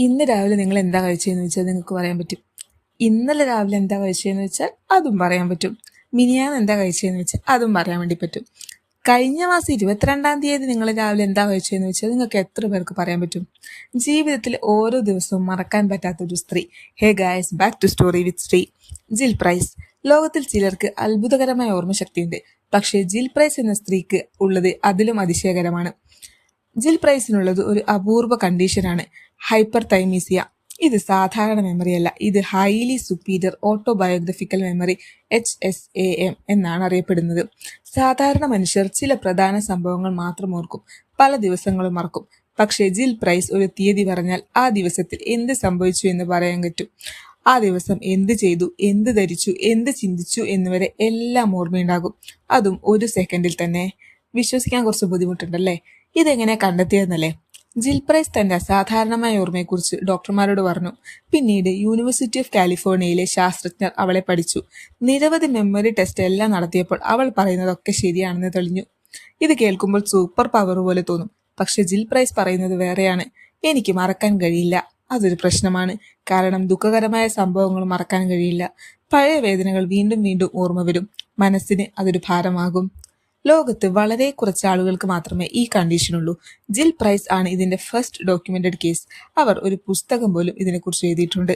ഇന്ന് രാവിലെ നിങ്ങൾ എന്താ കഴിച്ചതെന്ന് വെച്ചാൽ നിങ്ങൾക്ക് പറയാൻ പറ്റും. ഇന്നലെ രാവിലെ എന്താ കഴിച്ചതെന്ന് വെച്ചാൽ അതും പറയാൻ പറ്റും. മിനിയാന്ന് എന്താ കഴിച്ചതെന്ന് വെച്ചാൽ അതും പറയാൻ വേണ്ടി പറ്റും. കഴിഞ്ഞ മാസം 22-ാം തീയതി നിങ്ങൾ രാവിലെ എന്താ കഴിച്ചതെന്ന് വെച്ചാൽ നിങ്ങൾക്ക് എത്ര പേർക്ക് പറയാൻ പറ്റും? ജീവിതത്തിൽ ഓരോ ദിവസവും മറക്കാൻ പറ്റാത്തൊരു സ്ത്രീ. Hey guys, back to story with Shri. Jill Price. ലോകത്തിൽ ചിലർക്ക് അത്ഭുതകരമായ ഓർമ്മശക്തിയുണ്ട്. പക്ഷേ ജിൽ പ്രൈസ് എന്ന സ്ത്രീക്ക് ഉള്ളത് അതിലും അതിശയകരമാണ്. ജിൽ പ്രൈസിനുള്ളത് ഒരു അപൂർവ കണ്ടീഷനാണ്, ഹൈപ്പർ തൈമീസിയ. ഇത് സാധാരണ മെമ്മറിയല്ല, ഇത് highly superior autobiographical memory, HSAM എന്നാണ് അറിയപ്പെടുന്നത്. സാധാരണ മനുഷ്യർ ചില പ്രധാന സംഭവങ്ങൾ മാത്രം ഓർക്കും, പല ദിവസങ്ങളും മറക്കും. പക്ഷേ ജിൽ പ്രൈസ് ഒരു തീയതി പറഞ്ഞാൽ ആ ദിവസത്തിൽ എന്ത് സംഭവിച്ചു എന്ന് പറയാൻ പറ്റും. ആ ദിവസം എന്ത് ചെയ്തു, എന്ത് ധരിച്ചു, എന്ത് ചിന്തിച്ചു എന്നുവരെ എല്ലാം ഓർമ്മയുണ്ടാകും. അതും ഒരു സെക്കൻഡിൽ തന്നെ. വിശ്വസിക്കാൻ കുറച്ച് ബുദ്ധിമുട്ടുണ്ടല്ലേ? ഇതെങ്ങനെ കണ്ടെത്തിയെന്നല്ലേ? ജിൽ പ്രൈസ് തന്റെ അസാധാരണമായ ഓർമ്മയെക്കുറിച്ച് ഡോക്ടർമാരോട് പറഞ്ഞു. പിന്നീട് യൂണിവേഴ്സിറ്റി ഓഫ് കാലിഫോർണിയയിലെ ശാസ്ത്രജ്ഞർ അവളെ പഠിച്ചു. നിരവധി മെമ്മറി ടെസ്റ്റ് എല്ലാം നടത്തിയപ്പോൾ അവൾ പറയുന്നതൊക്കെ ശരിയാണെന്ന് തെളിഞ്ഞു. ഇത് കേൾക്കുമ്പോൾ സൂപ്പർ പവർ പോലെ തോന്നും. പക്ഷെ ജിൽ പ്രൈസ് പറയുന്നത് വേറെയാണ്. എനിക്ക് മറക്കാൻ കഴിയില്ല. അതൊരു പ്രശ്നമാണ്. കാരണം ദുഃഖകരമായ സംഭവങ്ങൾ മറക്കാൻ കഴിയില്ല. പഴയ വേദനകൾ വീണ്ടും വീണ്ടും ഓർമ്മ വരും. മനസ്സിന് അതൊരു ഭാരമാകും. ലോകത്ത് വളരെ കുറച്ച് ആളുകൾക്ക് മാത്രമേ ഈ കണ്ടീഷനുള്ളൂ. ജിൽ പ്രൈസ് ആണ് ഇതിന്റെ ഫസ്റ്റ് ഡോക്യുമെന്റഡ് കേസ്. അവർ ഒരു പുസ്തകം പോലും ഇതിനെക്കുറിച്ച് എഴുതിയിട്ടുണ്ട്.